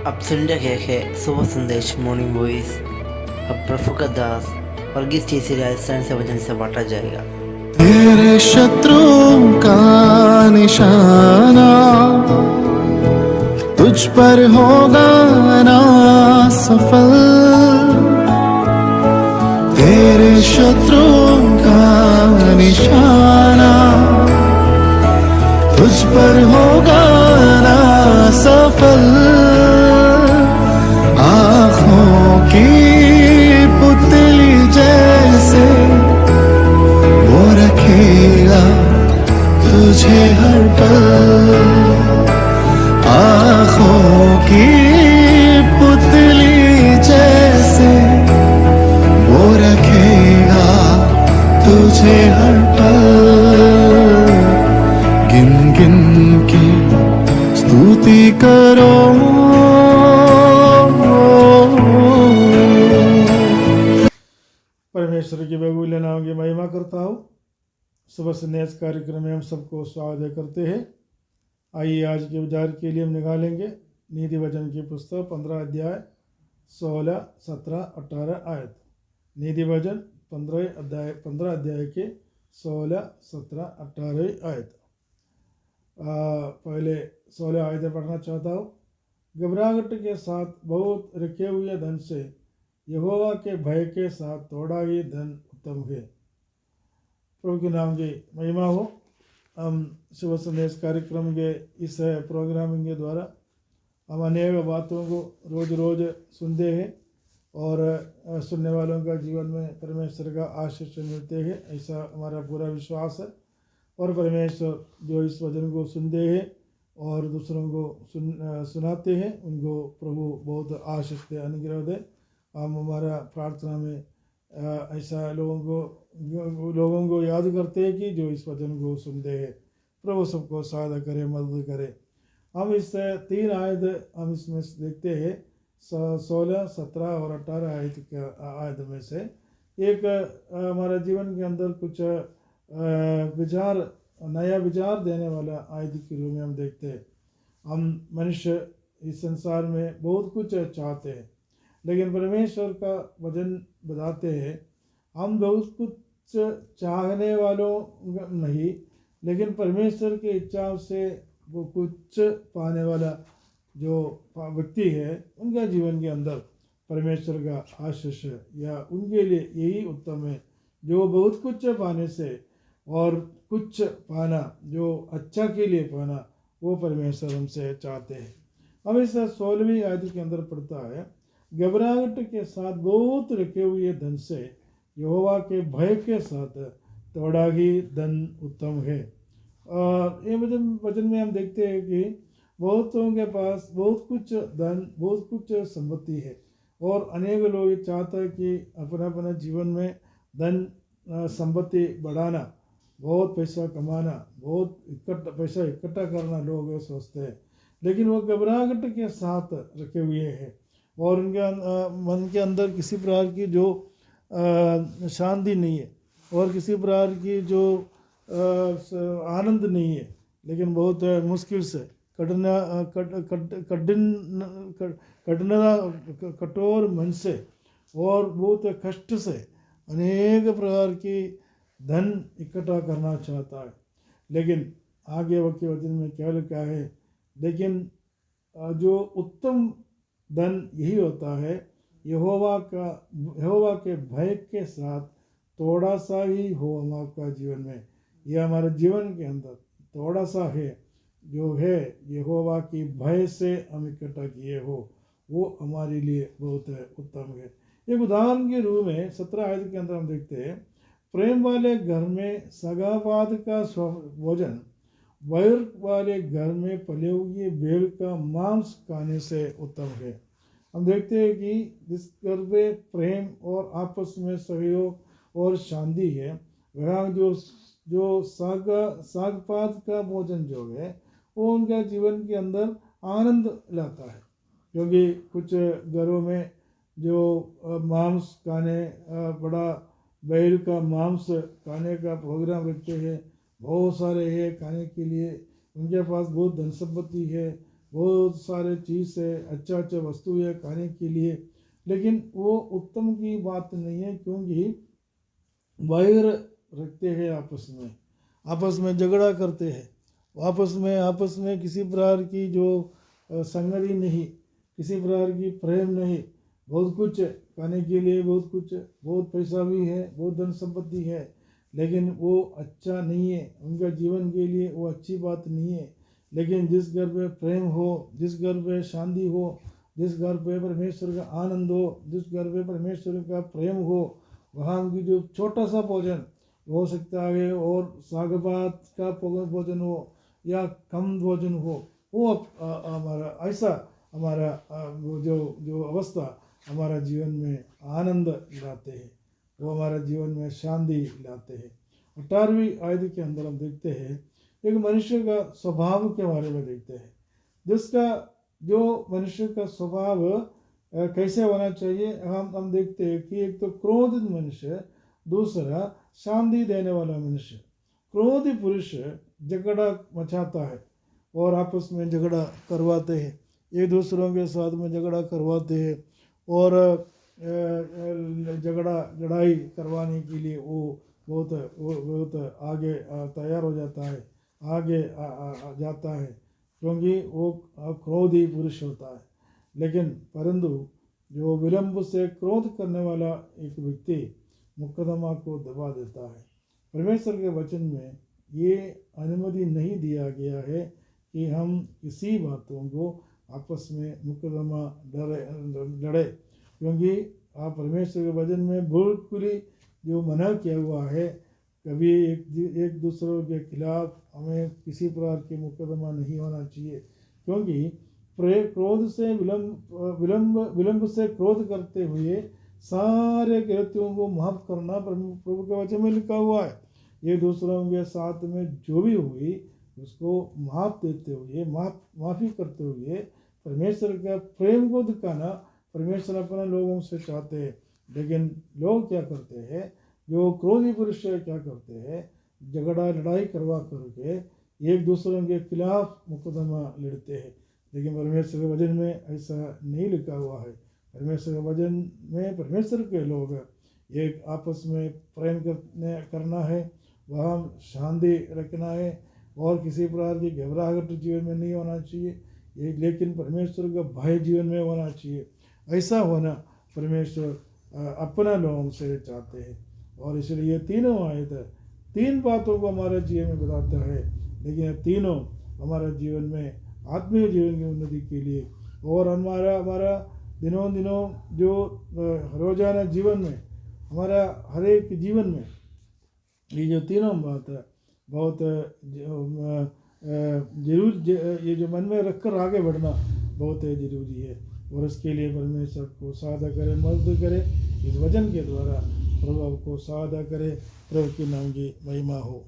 अब सुन रहे हैं सुबह संदेश मॉर्निंग वॉइस। अब प्रभु का दास वर्गीस टीसी राजस्थान से वचन से बांटा जाएगा। तेरे शत्रुओं का निशाना तुझ पर होगा ना सफल। तेरे शत्रुओं का निशाना तुझ पर होगा ना सफल। आँखों की पुतली जैसे वो रखेगा तुझे हर पल। आँखों की पुतली जैसे वो रखेगा तुझे हर पल। गिन गिन के स्तुति करो परमेश्वर के बहुमूल्य नाम की महिमा करता हूँ। सुबह संदेश कार्यक्रम में हम सबको स्वागत करते हैं। आइए आज के विचार के लिए हम निकालेंगे नीति वचन की पुस्तक 15 अध्याय 16, 17, 18 आयत। नीति वचन 15 अध्याय के 16, 17, 18 आयत। पहले 16 आयतें पढ़ना चाहता हूँ। घबराहट के साथ बहुत रखे हुए धन से यहोवा के भय के साथ थोड़ा ही धन उत्तम है। प्रभु के नाम की महिमा हो। हम सुबह संदेश कार्यक्रम के इस प्रोग्रामिंग के द्वारा हम अनेक बातों को रोज़ रोज़ सुनते हैं और सुनने वालों का जीवन में परमेश्वर का आशीष मिलते हैं, ऐसा हमारा पूरा विश्वास है। और परमेश्वर जो इस वचन को सुनते हैं और दूसरों को सुनाते हैं, उनको प्रभु बहुत आशीष दे, अनुग्रह दे। हम हमारा प्रार्थना में ऐसा लोगों को याद करते हैं कि जो इस वचन को सुनते हैं। प्रभु सबको सहायता करे, मदद करे। हम इस 3 आयत हम इसमें देखते हैं, 16, 17 और 18 आयत में से एक हमारे जीवन के अंदर कुछ नया विचार देने वाला आयत के रूप में हम देखते हैं। हम मनुष्य इस संसार में बहुत कुछ चाहते हैं, लेकिन परमेश्वर का वचन बताते हैं हम बहुत कुछ चाहने वालों नहीं, लेकिन परमेश्वर की इच्छा से वो कुछ पाने वाला जो व्यक्ति है, उनका जीवन के अंदर परमेश्वर का आशीष या उनके लिए यही उत्तम है, जो बहुत कुछ पाने से और कुछ पाना जो अच्छा के लिए पाना, वो परमेश्वर हमसे चाहते हैं। हम इस 16वीं आयत के अंदर पढ़ता है, घबराहट के साथ बहुत रखे हुए धन से यहोवा के भय के साथ थोड़ा ही धन उत्तम है। ये वचन में हम देखते हैं कि बहुतों के पास बहुत कुछ धन, बहुत कुछ संपत्ति है और अनेक लोग चाहते हैं कि अपना जीवन में धन संपत्ति बढ़ाना, बहुत पैसा कमाना, बहुत पैसा इकट्ठा करना लोग सोचते हैं, लेकिन वो घबराहट के साथ रखे हुए हैं और उनके मन के अंदर किसी प्रकार की जो शांति नहीं है और किसी प्रकार की जो आनंद नहीं है, लेकिन बहुत मुश्किल से कठोर मन से और बहुत कष्ट से अनेक प्रकार की धन इकट्ठा करना चाहता है। लेकिन आगे वचन में क्या लिखा है, लेकिन जो उत्तम धन यही होता है यहोवा के भय के साथ थोड़ा सा ही हो हमारा जीवन में। यह हमारे जीवन के अंदर थोड़ा सा है जो है यहोवा की भय से हम इकट्ठा किए हो, वो हमारे लिए बहुत उत्तम है। एक उदाहरण के रूप में 17 आयत के अंदर हम देखते हैं, प्रेम वाले घर में सगावाद का भोजन वैर वाले घर में पले हुए भेड़ का मांस खाने से उत्तम है। हम देखते हैं कि जिस घर में प्रेम और आपस में सहयोग और शांति है, वहाँ जो सागपात का भोजन जो है वो उनका जीवन के अंदर आनंद लाता है। क्योंकि कुछ घरों में जो मांस खाने, बड़ा बैल का मांस खाने का प्रोग्राम रखते हैं, बहुत सारे है खाने के लिए, उनके पास बहुत धन संपत्ति है, बहुत सारे चीज़ है, अच्छा अच्छा वस्तु है खाने के लिए, लेकिन वो उत्तम की बात नहीं है, क्योंकि वैर रखते हैं आपस में झगड़ा करते हैं, आपस में किसी प्रकार की जो संगति नहीं, किसी प्रकार की प्रेम नहीं, बहुत कुछ खाने के लिए, बहुत कुछ, बहुत पैसा भी है, बहुत धन संपत्ति है, लेकिन वो अच्छा नहीं है, उनका जीवन के लिए वो अच्छी बात नहीं है। लेकिन जिस घर पे प्रेम हो, जिस घर पे शांति हो, जिस घर पे परमेश्वर का आनंद हो, जिस घर पे परमेश्वर का प्रेम हो, वहाँ उनकी जो छोटा सा भोजन हो सकता है, और साग भात का भोजन हो या कम भोजन हो, वो हमारा ऐसा हमारा वो जो अवस्था हमारा जीवन में आनंद लाते हैं, वो हमारा जीवन में शांति लाते हैं। 18वीं आयत के अंदर हम देखते हैं एक मनुष्य का स्वभाव के बारे में देखते हैं, जिसका जो मनुष्य का स्वभाव कैसे होना चाहिए। हम देखते हैं कि एक तो क्रोधित मनुष्य, दूसरा शांति देने वाला मनुष्य। क्रोधी पुरुष झगड़ा मचाता है और आपस में झगड़ा करवाते हैं, एक दूसरों के साथ में झगड़ा करवाते हैं, और लड़ाई करवाने के लिए वो बहुत आगे तैयार हो जाता है, आगे जाता है, क्योंकि वो क्रोधी पुरुष होता है। लेकिन परंतु जो विलंब से क्रोध करने वाला एक व्यक्ति मुकदमा को दबा देता है। परमेश्वर के वचन में ये अनुमति नहीं दिया गया है कि हम किसी बातों को आपस में मुकदमा लड़े, क्योंकि आप परमेश्वर के वचन में बिल्कुल ही जो मना किया हुआ है, कभी एक दूसरों के खिलाफ हमें किसी प्रकार की मुकदमा नहीं होना चाहिए, क्योंकि क्रोध से विलंब से क्रोध करते हुए सारे कृत्यों को माफ करना प्रभु के वचन में लिखा हुआ है। ये दूसरों के साथ में जो भी हुई उसको माफ देते हुए, माफ़ी करते हुए परमेश्वर का प्रेम को दिखाना परमेश्वर अपने लोगों से चाहते हैं। लेकिन लोग क्या करते हैं, जो क्रोधी पुरुष क्या करते हैं, झगड़ा लड़ाई करवा करके एक दूसरों के खिलाफ मुकदमा लड़ते हैं। लेकिन परमेश्वर के वचन में ऐसा नहीं लिखा हुआ है। परमेश्वर के वचन में परमेश्वर के लोग एक आपस में प्रेम करना है, वहाँ शांति रखना है, और किसी प्रकार की घबराहट जीवन में नहीं होना चाहिए, लेकिन परमेश्वर का भय जीवन में होना चाहिए। ऐसा होना परमेश्वर अपना लोगों से चाहते हैं। और इसलिए तीनों आयत 3 बातों को हमारे जीवन में बताता है, लेकिन ये तीनों हमारे जीवन में आत्मीय जीवन की उन्नति के लिए, और हमारा दिनों जो रोजाना जीवन में, हमारा हर एक जीवन में ये जो तीनों बात है बहुत जरूर, ये जो मन में रखकर आगे बढ़ना बहुत ज़रूरी है। और इसके लिए परमेश्वर को सहायता करे, मदद करे, इस वचन के द्वारा प्रभु को सहायता करे। प्रभु के नाम की महिमा हो।